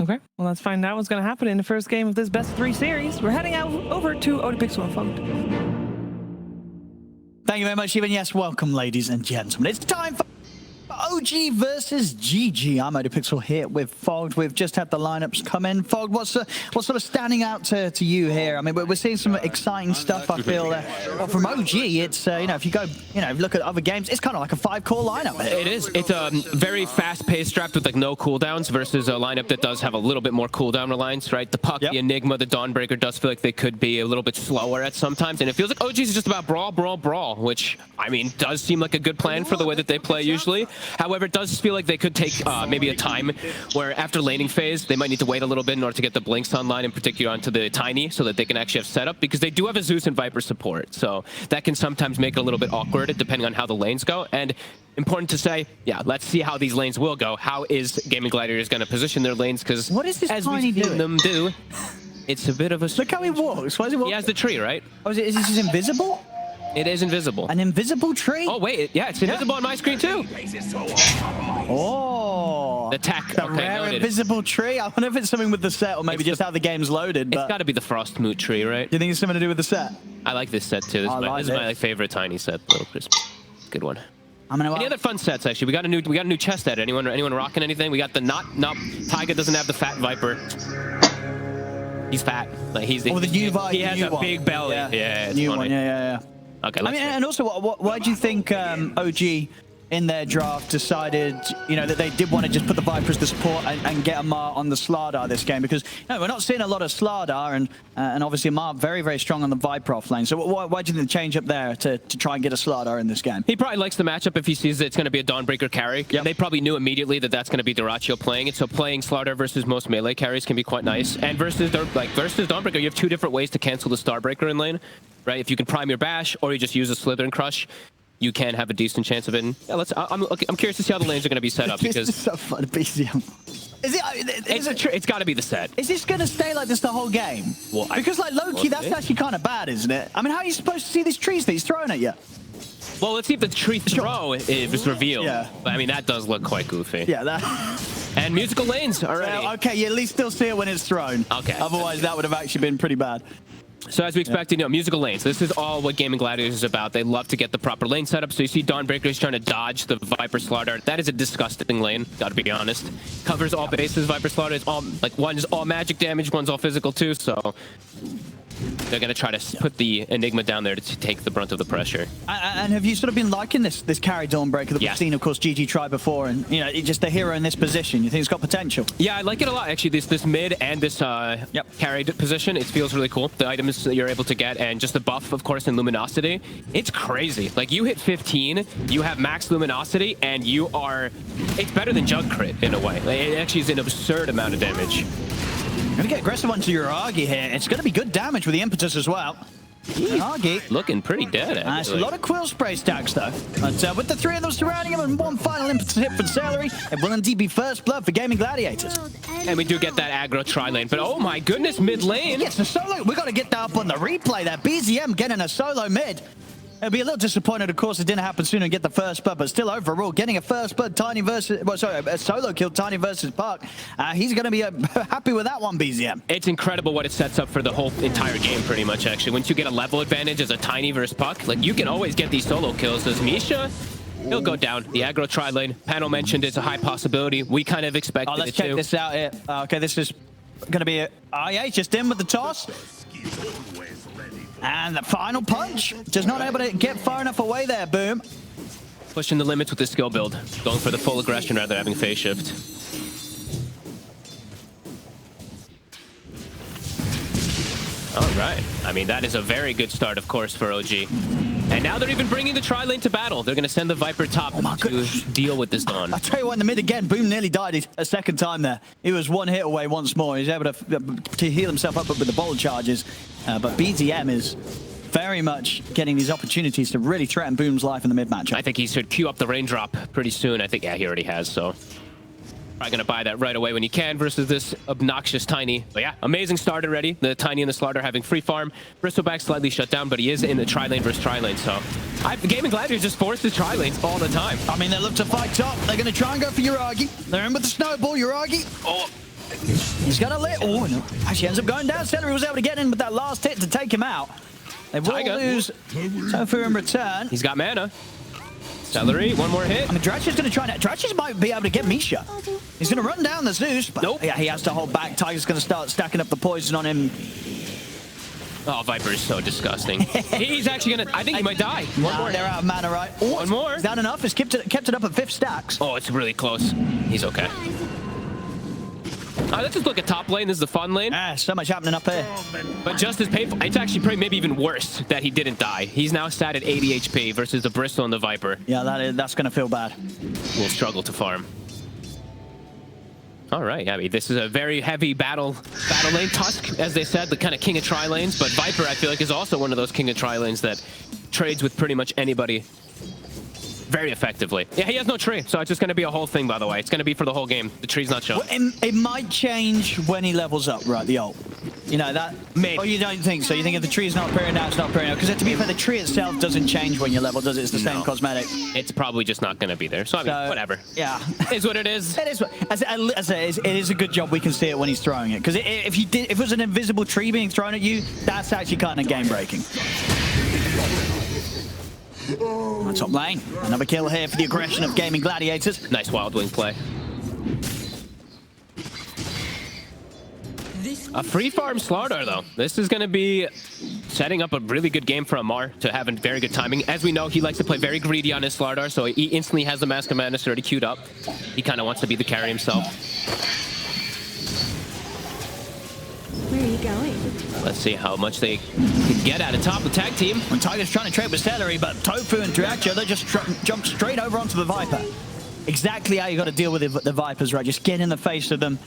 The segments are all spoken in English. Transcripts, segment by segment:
Okay, well, let's find out what's going to happen in the first game of this best of 3 series. We're heading out over to OG Pixel and Fogged. Thank you very much, Steven. Yes, welcome, ladies and gentlemen. It's time for OG versus GG. I'm OG Pixel here with Fogged. We've just had the lineups come in. Fogged, what's sort of standing out to you here? I mean, we're seeing some exciting stuff, I feel. Well, from OG, it's, you know, if you go, you know, look at other games, it's kind of like a 5-core lineup. It is. It's a very fast-paced draft with like no cooldowns versus a lineup that does have a little bit more cooldown reliance, right? The Puck, the Enigma, the Dawnbreaker does feel like they could be a little bit slower at sometimes, and it feels like OG's is just about brawl, brawl, brawl, which, I mean, does seem like a good plan for the way that they play usually. However, it does feel like they could take maybe a time where after laning phase, they might need to wait a little bit in order to get the Blinks online, in particular onto the Tiny, so that they can actually have setup, because they do have a Zeus and Viper support. So that can sometimes make it a little bit awkward depending on how the lanes go. And important to say, yeah, let's see how these lanes will go. How is Gaimin Gladiators going to position their lanes? Because what is this as Tiny we've seen them do, it's a bit of a... Look how he walks. Why is he walking? He has the tree, right? Oh, is this invisible? It is invisible. An invisible tree? Oh, wait. Yeah, it's invisible on my screen, too. Oh. The tech. The okay, rare noted. invisible tree? I wonder if it's something with the set or maybe just how the game's loaded. It's got to be the Frostmoot tree, right? Do you think it's something to do with the set? I like this set, too. This is my favorite Tiny set. Little Crisp. Good one. Any other fun sets, actually? We got a new chest set. Anyone rocking anything? We got the Nope. Taiga doesn't have the fat Viper. He's fat. Like he has a big belly. Yeah, it's new funny. one. Yeah. Okay. I mean, and also, why do you think OG in their draft decided, you know, that they did want to just put the Viper as the support and get Amar on the Slardar this game? Because we're not seeing a lot of Slardar, and obviously Amar very, very strong on the Viper off lane. So why do you think the change up there to try and get a Slardar in this game? He probably likes the matchup if he sees that it's going to be a Dawnbreaker carry. Yep. They probably knew immediately that that's going to be Duraccio playing it. So playing Slardar versus most melee carries can be quite nice. And versus Dawnbreaker, you have two different ways to cancel the Starbreaker in lane, right? If you can prime your bash or you just use a Slither and Crush, you can have a decent chance of it. And yeah, I'm curious to see how the lanes are going to be set up, because it's so fun. BCM. It's got to be the set. Is this going to stay like this the whole game? Well, because like low-key, that's actually kind of bad, isn't it? I mean, how are you supposed to see these trees that he's throwing at you? Well, let's see if the tree throw is revealed. Yeah. But I mean, that does look quite goofy. Yeah, that... And musical lanes already. Okay, you at least still see it when it's thrown. Okay. Otherwise, that would have actually been pretty bad. So as we expected, you know, musical lanes. This is all what Gaimin Gladiators is about. They love to get the proper lane setup. So you see Dawnbreaker is trying to dodge the Viper Slardar. That is a disgusting lane, gotta be honest. Covers all bases. Viper Slardar is all, like, one's all magic damage, one's all physical too, so they're gonna try to put the Enigma down there to take the brunt of the pressure. And have you sort of been liking this carry Dawnbreaker that we've seen, of course, GG try before, and you know, just the hero in this position? You think it's got potential? Yeah, I like it a lot, actually. This mid and this carried position, it feels really cool. The items that you're able to get, and just the buff, of course, in Luminosity, it's crazy. Like, you hit 15, you have max Luminosity, and you are... It's better than Jug Crit, in a way. Like, it actually is an absurd amount of damage. Gonna get aggressive onto Uragi here. It's gonna be good damage with the impetus as well. Uragi looking pretty dead, actually. Nice. A lot of Quill Spray stacks, though. But with the three of them surrounding him and one final impetus hit for Celery, it will indeed be first blood for Gaimin Gladiators. And we do get that aggro tri-lane, but oh my goodness, mid lane. Yes, a solo. We got to get that up on the replay there. BZM getting a solo mid. It'll be a little disappointed, of course, it didn't happen sooner and get the first blood, but still overall, getting a first blood Tiny versus, well, sorry, a solo kill Tiny versus Puck. He's going to be happy with that one, BZM. It's incredible what it sets up for the whole entire game, pretty much, actually. Once you get a level advantage as a Tiny versus Puck, like, you can always get these solo kills. As Misha, he'll go down. The aggro tri-lane, panel mentioned it's a high possibility. We kind of expected it too. Let's check this out here. Okay, this is going to be yeah, just in with the toss. And the final punch. Just not able to get far enough away there, Boom. Pushing the limits with the skill build. Going for the full aggression rather than having phase shift. All right. I mean, that is a very good start, of course, for OG. And now they're even bringing the tri-lane to battle. They're going to send the Viper top to deal with this Dawn. I'll tell you what, in the mid again, Boom nearly died a second time there. He was one hit away once more. He's able to heal himself up with the bolt charges. But BZM is very much getting these opportunities to really threaten Boom's life in the mid matchup. I think he should queue up the raindrop pretty soon. I think, yeah, he already has, so... Probably going to buy that right away when you can versus this obnoxious Tiny. But yeah, amazing start already. The Tiny and the Slardar having free farm. Bristleback slightly shut down, but he is in the tri-lane versus tri-lane, so... Gaimin Gladiators just forces tri-lanes all the time. I mean, they look to fight top. They're going to try and go for Uragi. They're in with the snowball. Uragi. Oh, He's gonna let. Oh, no. Actually ends up going down. Celery was able to get in with that last hit to take him out. They will lose Tofu in return. He's got mana. Celery, one more hit. I mean, Drachi's going to try. Drachi might be able to get Misha. He's going to run down the Zeus, but nope. Yeah, he has to hold back. Tiger's going to start stacking up the poison on him. Oh, Viper is so disgusting. He's actually going to... I think he might die. One more. They're out of mana, right? Oh, one more. Is that enough? It's kept it up at 5 stacks. Oh, it's really close. He's okay. Let's just look at top lane. This is the fun lane. So much happening up here. But just as painful. It's actually probably maybe even worse that he didn't die. He's now sat at 80 HP versus the Bristol and the Viper. Yeah, that's going to feel bad. Will struggle to farm. All right, I mean, this is a very heavy battle lane. Tusk, as they said, the kind of king of tri-lanes. But Viper, I feel like, is also one of those king of tri-lanes that trades with pretty much anybody very effectively. Yeah, he has no tree, so it's just going to be a whole thing, by the way. It's going to be for the whole game. The tree's not shown. Well, it might change when he levels up, right, the ult. You know, that... Maybe. Or you don't think so? You think if the tree's not appearing now, it's not appearing now? Because to be fair, the tree itself doesn't change when you level, does it? It's the same cosmetic. It's probably just not going to be there. So, I mean, whatever. Yeah. It's what it is. It is. It is a good job we can see it when he's throwing it. Because if it was an invisible tree being thrown at you, that's actually kind of game-breaking. Top lane. Another kill here for the aggression of Gaimin Gladiators. Nice Wild Wing play. A free farm Slardar, though. This is going to be setting up a really good game for Amar to have a very good timing. As we know, he likes to play very greedy on his Slardar, so he instantly has the Mask of Madness already queued up. He kind of wants to be the carry himself. Where are you going? Let's see how much they can get out of top the tag team. When Tiger's trying to trade with Celery, but Tofu and Dracho, they just jump straight over onto the Viper. Exactly how you got to deal with the Vipers, right? Just get in the face of them.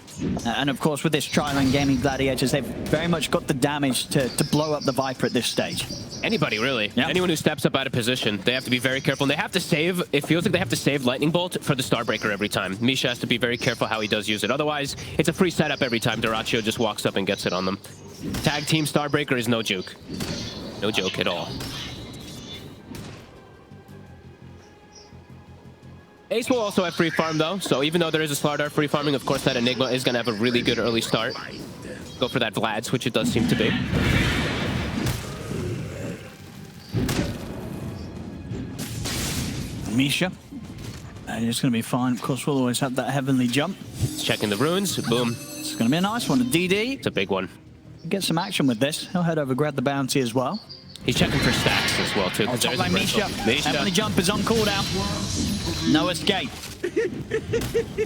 And of course, with this tri-lane Gaimin Gladiators, they've very much got the damage to blow up the Viper at this stage. Anybody, really. Yep. Anyone who steps up out of position, they have to be very careful. And they have to save, it feels like they have to save Lightning Bolt for the Starbreaker every time. Misha has to be very careful how he does use it. Otherwise, it's a free setup every time Dyrachyo just walks up and gets it on them. Tag team Starbreaker is no joke. No joke at all. Ace will also have free farm, though. So even though there is a Slardar free farming, of course, that Enigma is going to have a really good early start. Go for that Vlad's, which it does seem to be. Misha. It's going to be fine. Of course, we'll always have that heavenly jump. He's checking the runes. Boom. It's going to be a nice one. A DD. It's a big one. Get some action with this. He'll head over, grab the bounty as well. He's checking for stacks as well, too. Top lane Misha. Heavenly jump is on cooldown. No escape.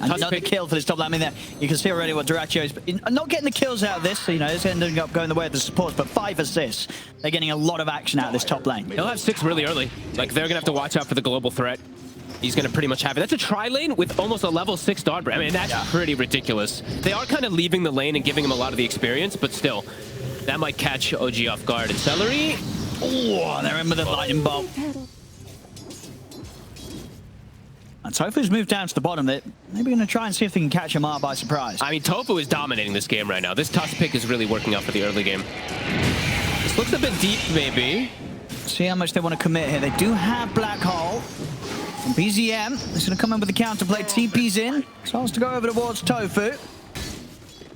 Another kill for this top lane. I mean, you can see already what Dyrachyo is. Not getting the kills out of this, so, you know, it's ending up going the way of the supports, but 5 assists. They're getting a lot of action out of this top lane. He'll have 6 really early. Like, they're going to have to watch out for the global threat. He's going to pretty much have it. That's a tri-lane with almost a level 6 Dawnbreaker. I mean, that's pretty ridiculous. They are kind of leaving the lane and giving him a lot of the experience, but still, that might catch OG off guard. And Celery... Oh, they're in with a lightning bolt. And Tofu's moved down to the bottom. They're maybe going to try and see if they can catch him out by surprise. I mean, Tofu is dominating this game right now. This Tusk pick is really working out for the early game. This looks a bit deep, maybe. See how much they want to commit here. They do have Black Hole. And BZM is going to come in with the counterplay. TP's in. Starts to go over towards Tofu.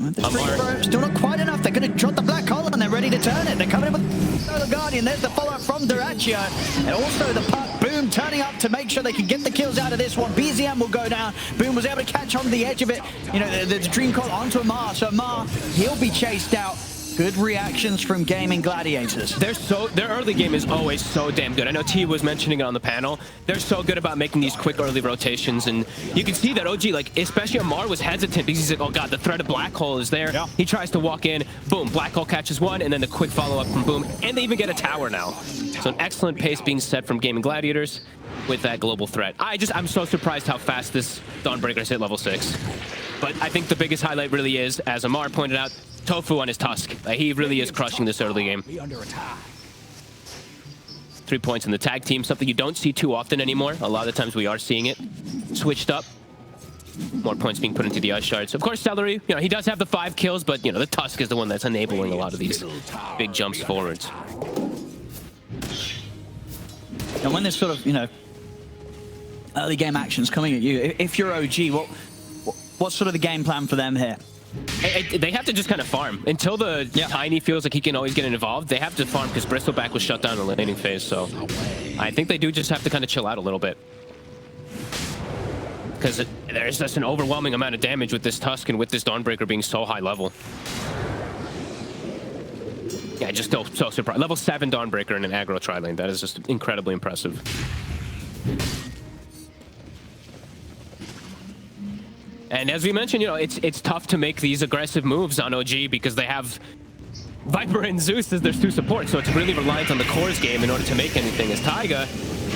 Still not quite enough. They're going to drop the Black Hole and they're ready to turn it. They're coming in with Solar Guardian. There's the follow-up from Dyrachyo. And also the puck. Boom turning up to make sure they can get the kills out of this one. BZM will go down. Boom was able to catch on the edge of it. You know, the Dream Call onto Amar. So Amar, he'll be chased out. Good reactions from Gaimin Gladiators. Their early game is always so damn good. I know T was mentioning it on the panel. They're so good about making these quick early rotations, and you can see that OG, like, especially Amar was hesitant because he's like, oh god, the threat of Black Hole is there. Yeah. He tries to walk in, boom, Black Hole catches one, and then the quick follow-up from Boom, and they even get a tower now. So an excellent pace being set from Gaimin Gladiators with that global threat. I'm so surprised how fast this Dawnbreaker's hit level 6. But I think the biggest highlight really is, as Amar pointed out, Tofu on his Tusk. He really is crushing this early game. 3 points in the tag team, something you don't see too often anymore. A lot of the times we are seeing it switched up. More points being put into the ice shards. Of course, Celery, you know, he does have the 5 kills, but, you know, the Tusk is the one that's enabling a lot of these big jumps forwards. And when this sort of, you know, early game action's coming at you, if you're OG, what's sort of the game plan for them here? They have to just kind of farm until the Tiny feels like he can always get involved. They have to farm because Bristleback was shut down in the laning phase. So I think they do just have to kind of chill out a little bit. Because there's just an overwhelming amount of damage with this Tusk and with this Dawnbreaker being so high level. Yeah, just so surprised. Level 7 Dawnbreaker in an aggro tri-lane. That is just incredibly impressive. And as we mentioned, you know, it's tough to make these aggressive moves on OG because they have Viper and Zeus as their 2 supports. So it's really reliant on the cores game in order to make anything. As Taiga,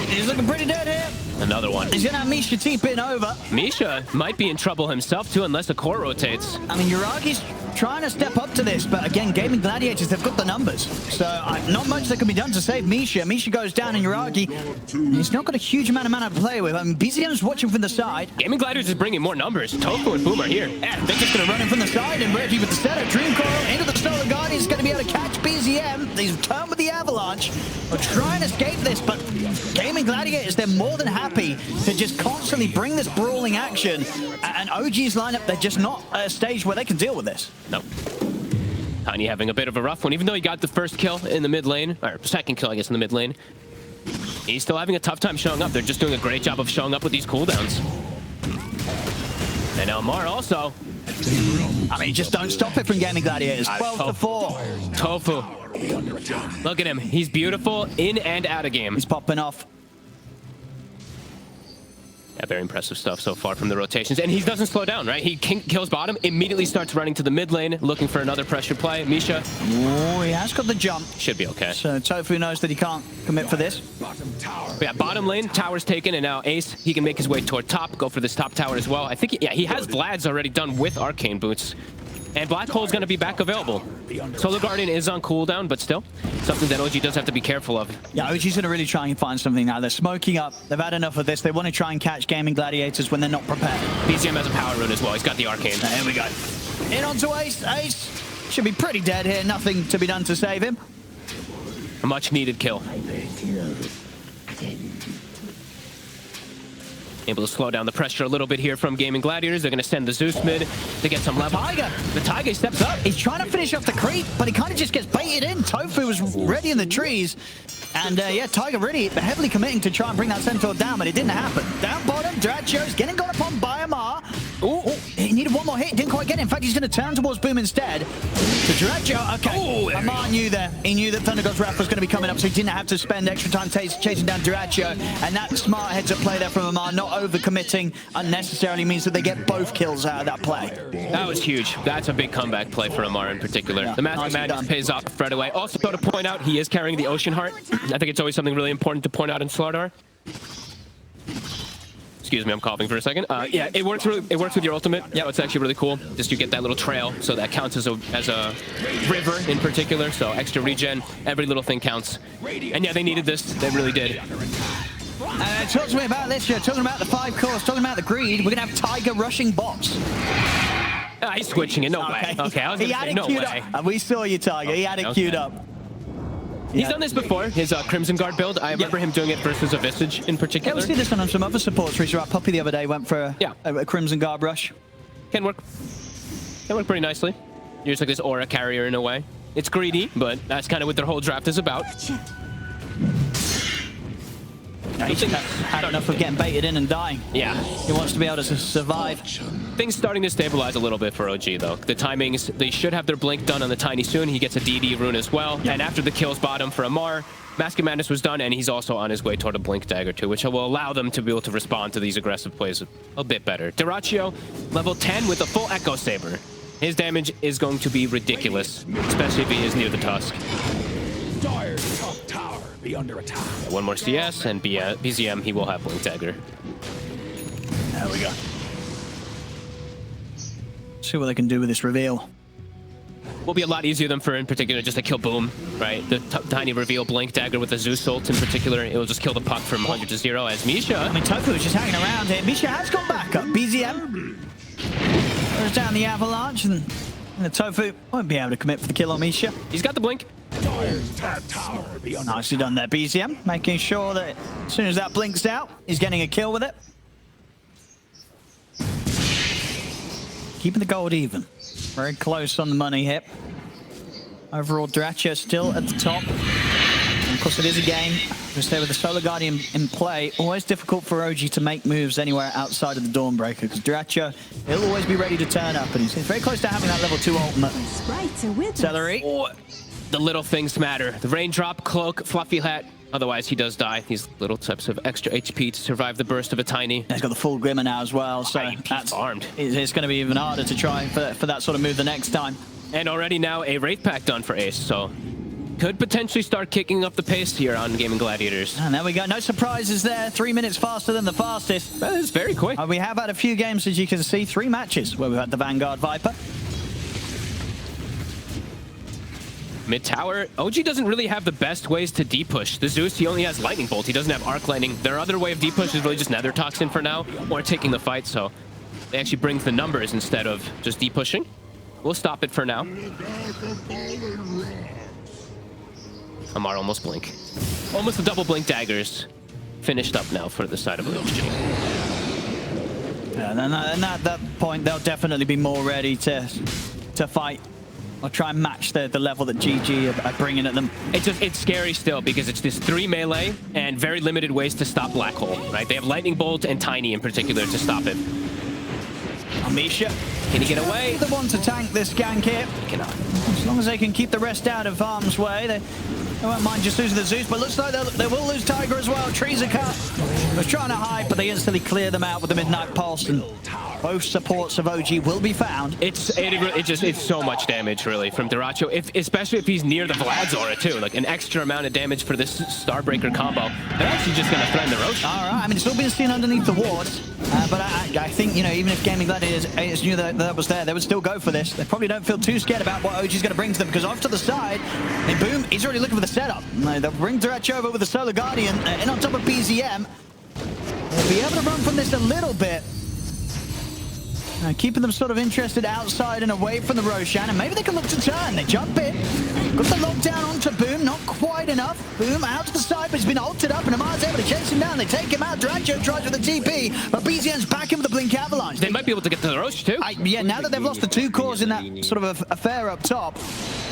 he's looking pretty dead here. Another one. He's gonna have Misha TPing over. Misha might be in trouble himself too unless a core rotates. I mean, Uragi's trying to step up to this, but again, Gaimin Gladiators, they've got the numbers. So not much that can be done to save Misha. Misha goes down and Uragi, he's not got a huge amount of mana to play with. I mean, BZM's watching from the side. Gaimin Gladiators is bringing more numbers. Tofu and Boom are here. Yeah, they're just gonna run in from the side and Reggie with the setup. Dream Coil into the Stolen Guardian is gonna be able to catch BZM. He's turned with the Avalanche. We're trying to escape this, but Gaimin Gladiators, they're more than happy to just constantly bring this brawling action. And OG's lineup, they're just not at a stage where they can deal with this. No. Tiny having a bit of a rough one, even though he got the first kill in the mid lane, or second kill, I guess, in the mid lane. He's still having a tough time showing up. They're just doing a great job of showing up with these cooldowns. And Elmar also. I mean, just don't stop it from Gaimin Gladiators. 12-4. Tofu. Look at him. He's beautiful in and out of game. He's popping off. Yeah, very impressive stuff so far from the rotations. And he doesn't slow down, right? He kills bottom, immediately starts running to the mid lane, looking for another pressure play. Misha. Oh, he has got the jump. Should be okay. So Tofu knows that he can't commit for this. But yeah, bottom lane, tower's taken, and now Ace, he can make his way toward top, go for this top tower as well. I think, he has Vlad's already done with Arcane Boots. And Black Hole's going to be back available. Solar Guardian is on cooldown, but still, something that OG does have to be careful of. Yeah, OG's going to really try and find something now. They're smoking up. They've had enough of this. They want to try and catch Gaimin Gladiators when they're not prepared. BZM has a power rune as well. He's got the Arcane. There we go. In onto Ace. Ace should be pretty dead here. Nothing to be done to save him. A much-needed kill. Able to slow down the pressure a little bit here from Gaimin Gladiators. They're going to send the Zeus mid to get some level. The Taiga steps up. He's trying to finish off the creep, but he kind of just gets baited in. Tofu was ready in the trees. And yeah, Taiga really heavily committing to try and bring that Centaur down, but it didn't happen. Down bottom, Dracio's getting got upon by Amar. Ooh, he needed one more hit, didn't quite get it. In fact, he's going to turn towards Boom instead. To Dracio, okay. Amar knew that. He knew that Thunder God's Wrath was going to be coming up, so he didn't have to spend extra time chasing down Dracio. And that smart heads-up play there from Amar, not over-committing unnecessarily, means that they get both kills out of that play. That was huge. That's a big comeback play for Amar in particular. Yeah, the Master Madness pays off right away. Also, to point out, he is carrying the Ocean Heart. I think it's always something really important to point out in Slardar. Excuse me, I'm coughing for a second. Yeah, it works with your ultimate. Yeah, it's actually really cool. Just you get that little trail, so that counts as a river in particular. So extra regen, every little thing counts. And yeah, they needed this. They really did. Talk to me about this. You're talking about the 5 cores, talking about the greed. We're gonna have Taiga rushing bots. He's switching it. No way. Okay, I was gonna say no way. We saw you, Taiga. He had it queued up. He's done this before, his Crimson Guard build. I remember him doing it versus a Visage in particular. Yeah, we see this one on some other supports. Our Puppy the other day went for a Crimson Guard rush. Can work pretty nicely. You're just like this aura carrier in a way. It's greedy, but that's kind of what their whole draft is about. Yeah, he's had enough of getting baited in and dying. Yeah. He wants to be able to survive. Things starting to stabilize a little bit for OG, though. The timings, they should have their blink done on the Tiny soon. He gets a DD rune as well. And after the kills bottom for Amar, Mask of Madness was done, and he's also on his way toward a blink dagger too, which will allow them to be able to respond to these aggressive plays a bit better. Dyrachio, level 10 with a full Echo Saber. His damage is going to be ridiculous, especially if he is near the Tusk. Dire's top tower be under attack. One more CS, and BZM, he will have blink dagger. There we go. See what they can do with this reveal. Will be a lot easier than for, in particular, just to kill Boom, right? The Tiny reveal blink dagger with the Zeus ult in particular, it will just kill the puck from 100 to 0 as Misha. I mean, Tofu is just hanging around here. Misha has gone back up. BZM goes down the Avalanche, and the Tofu won't be able to commit for the kill on Misha. He's got the blink. Nicely done there, BZM, making sure that as soon as that blinks out, he's getting a kill with it. keeping the gold even. Very close on the money hit. Overall, Dracula still at the top. And of course, it is a game. We stay with the Solar Guardian in play. Always difficult for OG to make moves anywhere outside of the Dawnbreaker, because Dracula, he'll always be ready to turn up, and he's very close to having that level 2 ultimate. Sprites are with us. Celery. Oh, the little things matter. The raindrop, cloak, fluffy hat. Otherwise, he does die. These little types of extra HP to survive the burst of a tiny. He's got the full Glimmer now as well, so That's armed. It's going to be even harder to try for that sort of move the next time. And already now a Wraith Pack done for Ace, so could potentially start kicking up the pace here on Gaimin Gladiators. And there we go. No surprises there. 3 minutes faster than the fastest. That is very quick. We have had a few games, as you can see, 3 matches where we've had the Vanguard Viper. Mid tower, OG doesn't really have the best ways to D-push. The Zeus, he only has Lightning Bolt. He doesn't have Arc Lightning. Their other way of D-push is really just Nether Toxin for now, or taking the fight, so it actually brings the numbers instead of just D-pushing. We'll stop it for now. Amar almost blink. Almost the double blink daggers. Finished up now for the side of OG. Yeah, and at that point, they'll definitely be more ready to fight. Or try and match the level that GG are bringing at them. It's scary still because it's this 3 melee and very limited ways to stop Black Hole, right? They have Lightning Bolt and Tiny in particular to stop it. Misha, can he get away? The one to tank this gank here. He cannot. As long as they can keep the rest out of harm's way, they won't mind just losing the Zeus, but looks like they will lose Tiger as well. Trees are cut. Was trying to hide, but they instantly clear them out with the Midnight Pulse, and both supports of OG will be found. It's so much damage really from Duracho, especially if he's near the Vlad's aura too. Like an extra amount of damage for this Starbreaker combo. They're actually just gonna threaten the Roche. All right, I mean it's all been seen underneath the wards, but I think, you know, even if Gaimin Gladiators knew that was there, they would still go for this. They probably don't feel too scared about what OG's gonna bring to them, because off to the side, and boom, he's already looking for the setup. They'll bring Duracho over with the Solar Guardian in on top of BZM. They'll be able to run from this a little bit. Keeping them sort of interested outside and away from the Roshan, and maybe they can look to turn. They jump in. Got the lockdown onto Boom, not quite enough. Boom out to the side, but he's been altered up, and Amar's able to chase him down. They take him out. Duracho tries with the TP, but BZM's back in with the Blink Avalanche. They might be able to get to the Roche too. Yeah, now that they've lost the 2 cores in that sort of affair up top,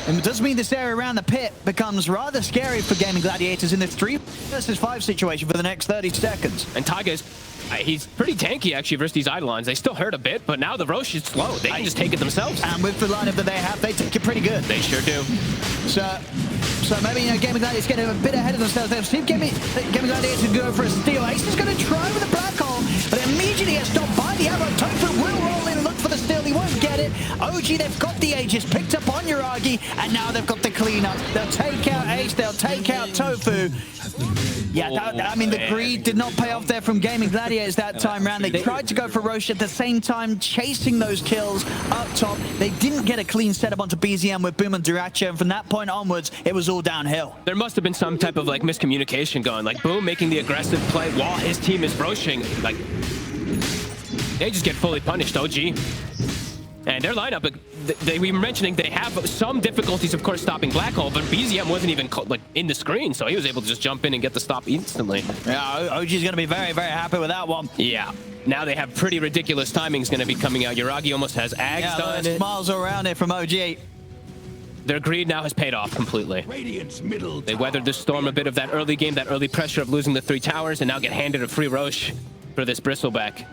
and it does mean this area around the pit becomes rather scary for Gaimin Gladiators in this 3 versus 5 situation for the next 30 seconds. And Taiga's, he's pretty tanky actually versus these Eidolons. They still hurt a bit, but now the Roche is slow. They can just take it themselves. And with the lineup that they have, they take it pretty good. They sure do. So maybe, you know, Gaimin Gladiators getting a bit ahead of themselves. They've seen Gaimin Gladiators go for a steal. Ace is going to try with a Black Hole, but immediately gets stopped by the arrow. Tofu will roll in and look for the steal. He won't get it. OG, they've got the Aegis picked up on Yuragi, and now they've got the cleanup. They'll take out Ace, they'll take out Tofu. Yeah, I mean, the greed did not pay off there from Gaimin Gladiators that time round. They tried to go for Roche at the same time, chasing those kills up top. They didn't get a clean setup onto BZM with Boom and Duracho, and from that point onwards, it was all downhill. There must have been some type of like miscommunication going, like Boom making the aggressive play while his team is Roshing. Like, they just get fully punished, OG. And their lineup, we were mentioning they have some difficulties, of course, stopping Black Hole, but BZM wasn't even like in the screen, so he was able to just jump in and get the stop instantly. Yeah, OG's going to be very, very happy with that one. Yeah. Now they have pretty ridiculous timings going to be coming out. Yuragi almost has Ags done it. Smiles around it from OG. Their greed now has paid off completely. They weathered the storm a bit of that early game, that early pressure of losing the 3 towers, and now get handed a free Roche for this Bristleback,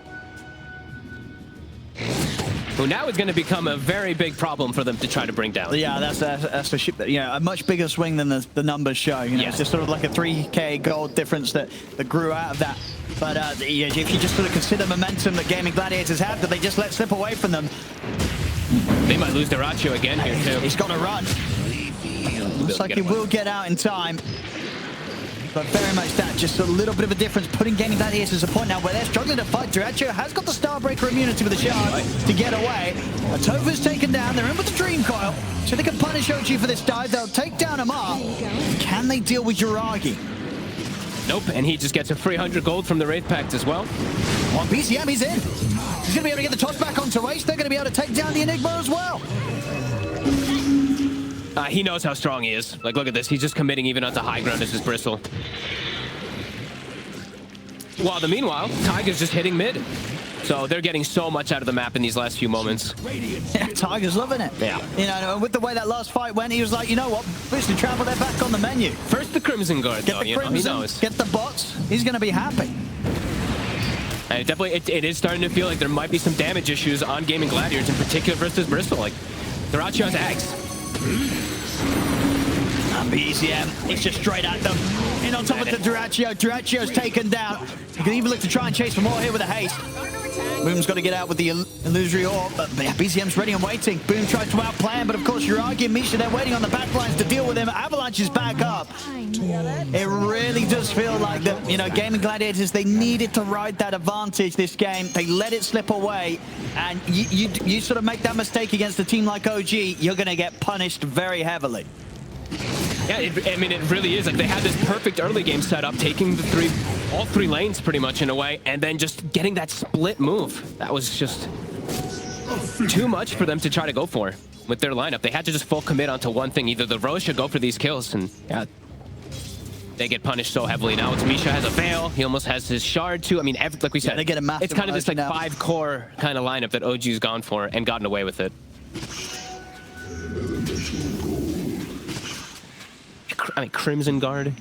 who now is going to become a very big problem for them to try to bring down. Yeah, that's a ship that, a much bigger swing than the numbers show. You know, It's just sort of like a 3k gold difference that grew out of that. But if you just sort of consider momentum that Gaimin Gladiators have, that they just let slip away from them, they might lose Duracho again here too. He's got to run. Looks like he will get out in time. But very much that, just a little bit of a difference, putting Gaimin Gladiators at a point now where they're struggling to fight. Duracho has got the Starbreaker immunity with the shard to get away. Tofu's taken down, they're in with the Dream Coil, so they can punish OG for this dive. They'll take down Amar. Can they deal with Yuragi? Nope, and he just gets a free 100 gold from the Wraith Pact as well. On BCM, he's in. He's going to be able to get the toss back onto Ace. They're going to be able to take down the Enigma as well. He knows how strong he is. Like, look at this. He's just committing even onto high ground as his Bristle. While meanwhile, Tiger's just hitting mid. So they're getting so much out of the map in these last few moments. Yeah, Tiger's loving it. Yeah. You know, with the way that last fight went, he was like, you know what? Boosted Travel, they're back on the menu. First the Crimson Guard, Get though, the Crimson, he knows. get the bots. He's going to be happy. And it is starting to feel like there might be some damage issues on Gaimin Gladiators, in particular versus Bristol. Like, Dyrachio has Ags. And BZM, it's just straight at them. In on top of the Dyrachio. Dyrachio's taken down. You can even look to try and chase for more here with a haste. Boom's got to get out with the illusory orb, but yeah, BZM's ready and waiting. Boom tries to outplay him, but of course Yuragi and Misha, they're waiting on the back lines to deal with him. Avalanche is back up. It really does feel like that, you know, Gaimin Gladiators, they needed to ride that advantage this game. They let it slip away, and you sort of make that mistake against a team like OG, you're going to get punished very heavily. Yeah, I mean, it really is. Like, they had this perfect early game setup, taking all three lanes pretty much in a way, and then just getting that split move. That was just too much for them to try to go for with their lineup. They had to just full commit onto one thing. Either the Rose should go for these kills, and yeah, they get punished so heavily. Now it's Misha has a Veil. He almost has his Shard too. I mean, like we said, they get a massive it's kind of this like now. 5-core kind of lineup that OG's gone for and gotten away with it. I mean, Crimson Guard.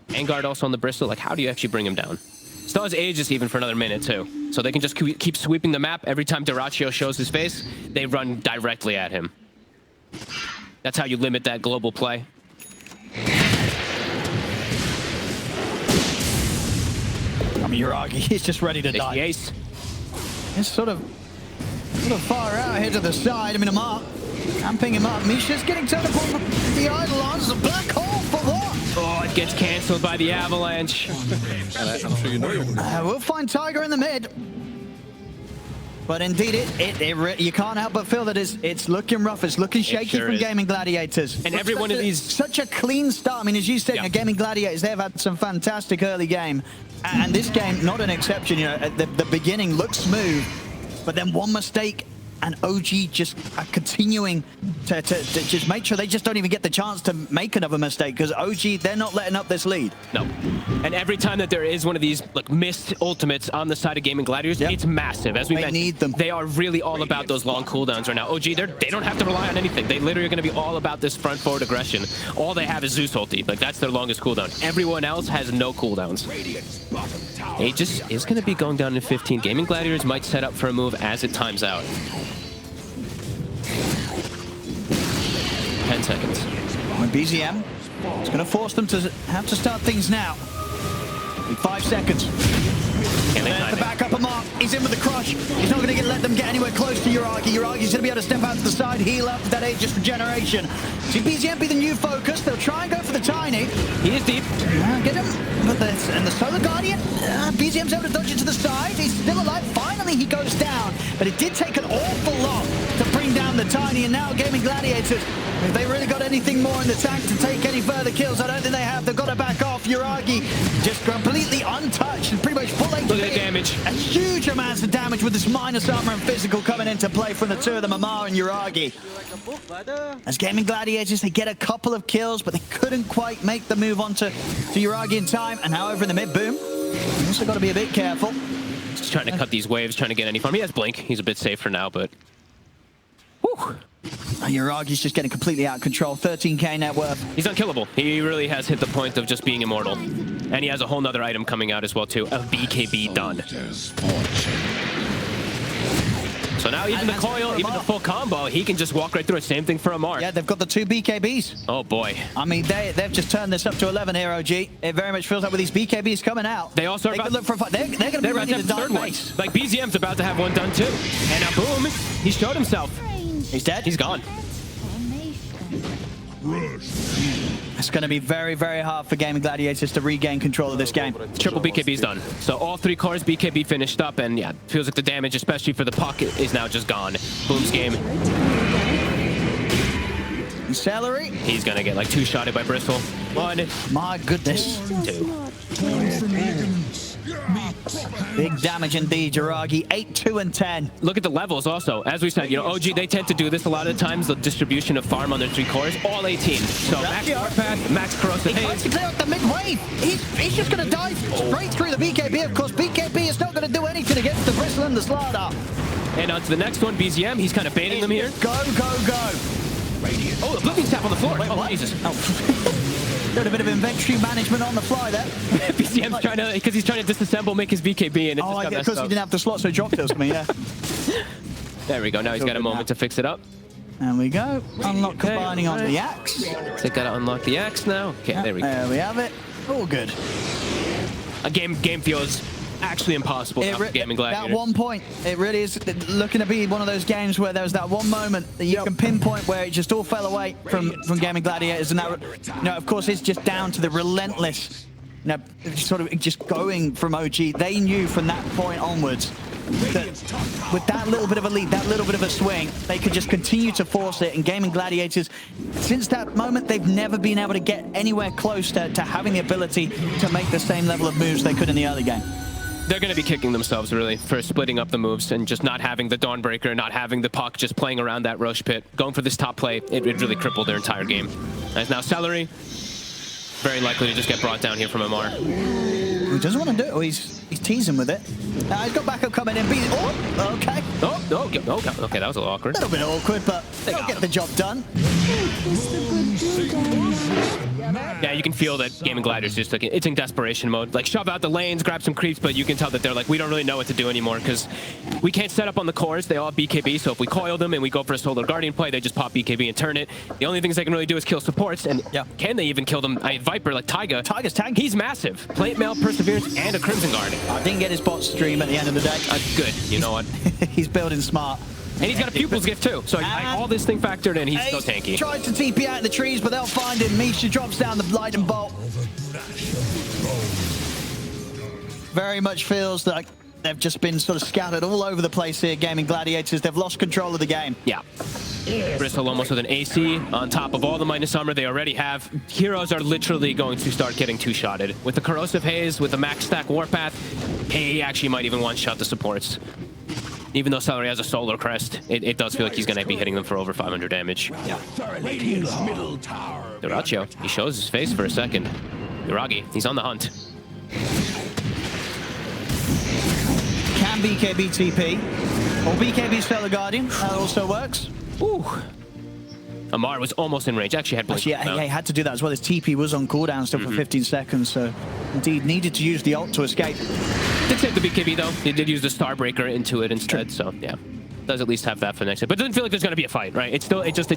Vanguard also on the Bristol. Like, how do you actually bring him down? Still has Aegis even for another minute, too. So they can just keep sweeping the map. Every time Dyrachio shows his face, they run directly at him. That's how you limit that global play. I mean, Yuragi, he's just ready to die. The ace. It's sort of far out here to the side. I mean, Amar camping him up. Misha's getting teleported. The Eidolons, a black hole for what? Oh, it gets cancelled by the Avalanche. I'm sure you know you We'll find Tiger in the mid. But indeed, you can't help but feel that it's looking rough. It's looking shaky sure from is. Gaimin Gladiators. And every one of these... Such a clean start. I mean, as you said, Yeah. Gaimin Gladiators, they've had some fantastic early game. And this game, not an exception. You know, at the beginning looks smooth, but then one mistake, and OG just are continuing to just make sure they just don't even get the chance to make another mistake, because OG, they're not letting up this lead. No. And every time that there is one of these like missed ultimates on the side of Gaimin Gladiators, it's massive. As we mentioned, need them. They are really all about those long cooldowns right now. OG, they don't have to rely on anything. They literally are going to be all about this front forward aggression. All they have is Zeus ulti. Like, that's their longest cooldown. Everyone else has no cooldowns. Aegis is going to be going down in 15. Gaimin Gladiators might set up for a move as it times out. 10 seconds. When BZM is going to force them to have to start things now. 5 seconds. There's the backup of Mark. He's in with the crush. He's not going to let them get anywhere close to Yuragi. Yuragi's going to be able to step out to the side, heal up that Aegis regeneration. See BZM be the new focus. They'll try and go for the Tiny. He is deep. Get him. And the Solar Guardian, BZM's able to dodge it to the side. He's still alive. Finally, he goes down. But it did take an awful lot to bring down the Tiny. And now Gaimin Gladiators, if they really got anything more in the tank to take any further kills, I don't think they have. They've got to back off. Yuragi just completely untouched and pretty much full HP. Look at the damage. A huge amounts of damage with this minus armor and physical coming into play from the two of them, Amar and Yuragi. As Gaimin Gladiators, they get a couple of kills, but they couldn't quite make the move onto Yuragi in time. And however, in the mid, Boom, also got to be a bit careful. Just trying to cut these waves, trying to get any farm. He has Blink. He's a bit safe for now, but... Whew. Yuragi's just getting completely out of control. 13k net worth. He's unkillable. He really has hit the point of just being immortal. And he has a whole nother item coming out as well, too. A BKB done. So now even the coil, even the full combo, he can just walk right through it. Same thing for Amar. Yeah, they've got the 2 BKBs. Oh, boy. I mean, they've just turned this up to 11 here, OG. It very much feels like with these BKBs coming out, They also are they about could look for a fight. They're going to be ready to third die one. base. Like, BZM's about to have one done, too. And now, boom, he showed himself. He's dead. He's gone. It's going to be very, very hard for Gaimin Gladiators to regain control of this game. Triple BKB's done. So all 3 cores BKB finished up, and yeah, feels like the damage, especially for the pocket, is now just gone. Boom's game. Celery. He's gonna get like 2-shotted by Bristol. 1. My goodness. 2. Big damage indeed, Jiragi. 8, 2, and 10. Look at the levels also. As we said, you know, OG, they tend to do this a lot of the times, the distribution of farm on their 3 cores, all 18. So max warpath, max corrosive He tries haze. to clear out the mid-wave. He's just going to dive straight through the BKB. Of course, BKB is not going to do anything against the Bristle and the Slardar. And on to the next one, BZM. He's kind of baiting them here. Go, go, go. Oh, the Oblivion tap on the floor. Wait, oh, what? Jesus. Doing a bit of inventory management on the fly there. BZM's trying to, because he's trying to disassemble, make his BKB, and it just got messed because he up. didn't have the slot, so he dropped it to me, yeah. There we go. Now he's got a moment to fix it up. And we go. Unlock combining on the axe. So they gotta unlock the axe now. Okay, there we go. There we have it. All good. A game feels actually impossible now for Gaimin Gladiators. That 1 point, it really is looking to be one of those games where there's that one moment that you can pinpoint where it just all fell away from Gaimin Gladiators, and that, you know, of course, it's just down to the relentless, you know, sort of just going from OG. They knew from that point onwards that with that little bit of a lead, that little bit of a swing, they could just continue to force it. And Gaimin Gladiators, since that moment, they've never been able to get anywhere close to having the ability to make the same level of moves they could in the early game. They're going to be kicking themselves, really, for splitting up the moves and just not having the Dawnbreaker, not having the puck, just playing around that Roche pit. Going for this top play, it really crippled their entire game. As now Celery, very likely to just get brought down here from MR. He doesn't want to do it. Oh, he's teasing with it. He's got backup coming in. Oh, okay. Oh, okay, that was a little awkward. A little bit awkward, but they'll get the job done. Yeah, you can feel that Gaimin Gladiators just like it's in desperation mode. Like shove out the lanes, grab some creeps, but you can tell that they're like, we don't really know what to do anymore because we can't set up on the cores. They all have BKB, so if we coil them and we go for a Solar Guardian play, they just pop BKB and turn it. The only things they can really do is kill supports, and can they even kill them? I mean, Viper, like Taiga. Taiga's tank. He's massive. Plate Mail, Perseverance, and a Crimson Guard. I didn't get his bot stream at the end of the day. Good. You know what? He's building smart. And he's got a Pupil's Gift too, so all this thing factored in, he's still tanky. Tries to TP out in the trees, but they'll find him. Misha drops down the lightning bolt. Very much feels like they've just been sort of scattered all over the place here, Gaimin Gladiators. They've lost control of the game. Yeah. Bristle almost with an AC on top of all the minus armor they already have. Heroes are literally going to start getting two-shotted. With the Corrosive Haze, with the max stack Warpath, he actually might even one-shot the supports. Even though Celery has a Solar Crest, it does feel like he's going to be hitting them for over 500 damage. Yeah. Duracho, he shows his face for a second. Iragi, he's on the hunt. Can BKB TP? Or BKB Stellar Guardian, that also works. Ooh. Amar was almost in range. Actually had blink. Actually, he had to do that as well. His TP was on cooldown still for 15 seconds, so indeed needed to use the ult to escape. Did save the BKB though. He did use the Starbreaker into it instead, so yeah. Does at least have that for next time. But it doesn't feel like there's going to be a fight, right? It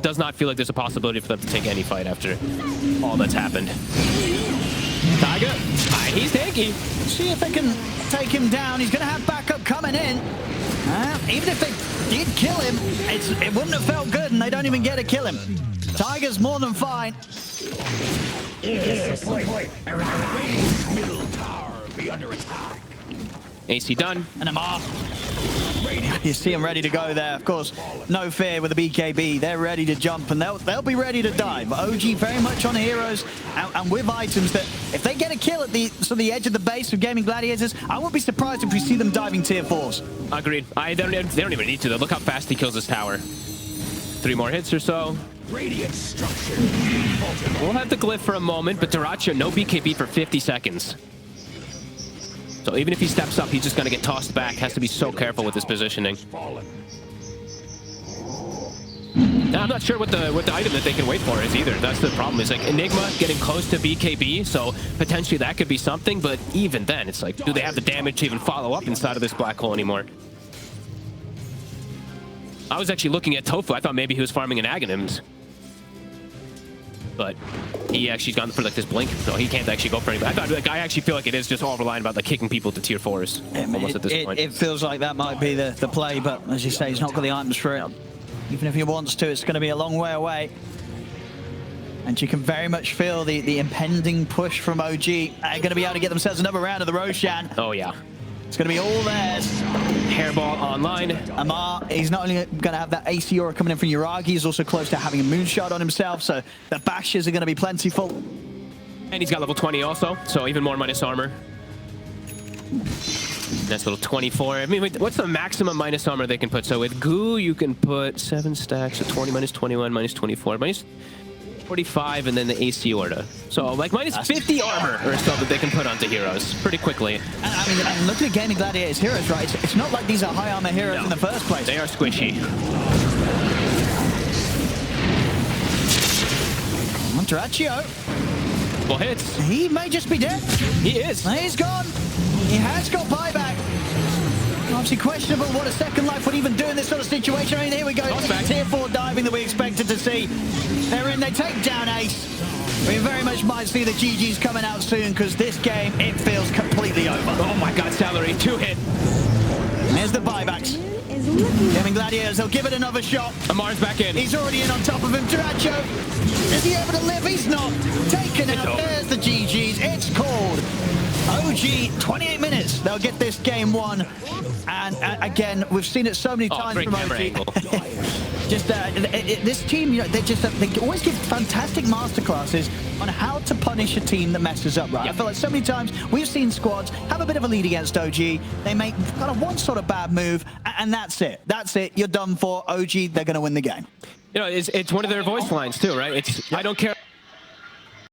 does not feel like there's a possibility for them to take any fight after all that's happened. Taiga, he's tanky. See if they can take him down. He's going to have backup coming in. Even if they did kill him, it wouldn't have felt good, and they don't even get to kill him. Tiger's more than fine. Middle tower be under attack. AC done. And Amar. You see him ready to go there. Of course, no fear with the BKB. They're ready to jump, and they'll be ready to die. But OG very much on heroes and with items that if they get a kill at the edge of the base with Gaimin Gladiators, I won't be surprised if we see them diving tier 4s. Agreed. They don't even need to though. Look how fast he kills this tower. 3 more hits or so. Radiant structure. We'll have the glyph for a moment, but Duracho, no BKB for 50 seconds. So even if he steps up, he's just going to get tossed back. Has to be so careful with his positioning. Now, I'm not sure what the item that they can wait for is either. That's the problem. It's like Enigma getting close to BKB, so potentially that could be something. But even then, it's like, do they have the damage to even follow up inside of this black hole anymore? I was actually looking at Tofu. I thought maybe he was farming an Aghanims. But he actually's gone for like this blink, so he can't actually go for anything. I actually feel like it is just all relying about like kicking people to tier 4s almost at this point. It feels like that might be the play, but as you say, he's not got the items for it. Even if he wants to, it's going to be a long way away. And you can very much feel the impending push from OG. They're going to be able to get themselves another round of the Roshan. Oh yeah. It's going to be all theirs. Hairball online. Amar, he's not only going to have that AC aura coming in from Uragi, he's also close to having a moonshot on himself, so the bashes are going to be plentiful. And he's got level 20 also, so even more minus armor. Nice little 24. I mean, what's the maximum minus armor they can put? So with Goo, you can put 7 stacks, so 20, minus 21, minus 24, minus 45, and then the AC order. So like minus 50 armor or so that they can put onto heroes pretty quickly. I mean, and looking at Gaimin Gladiators heroes, right? It's not like these are high armor heroes in the first place. They are squishy. Draccio. Well, hits. He may just be dead. He is. He's gone. He has got buyback. Obviously questionable what a second life would even do in this sort of situation. I mean, here we go. Tier 4 diving that we expected to see. They're in. They take down Ace. We very much might see the GGs coming out soon because this game, it feels completely over. Oh my God, Salary, 2 hit. Here's the buybacks. Gaimin Gladiators, they'll give it another shot. Amar's back in. He's already in on top of him. Draccio, is he able to live? He's not. Taken out. There's the GGs. It's called. OG, 28 minutes. They'll get this game won. And again, we've seen it so many times from OG. Just this team, you know, they always give fantastic masterclasses on how to punish a team that messes up, right? I feel like so many times we've seen squads have a bit of a lead against OG. They make kind of one sort of bad move, and that's it. That's it. You're done for. OG, they're going to win the game. You know, it's one of their voice lines too, right? It's I don't care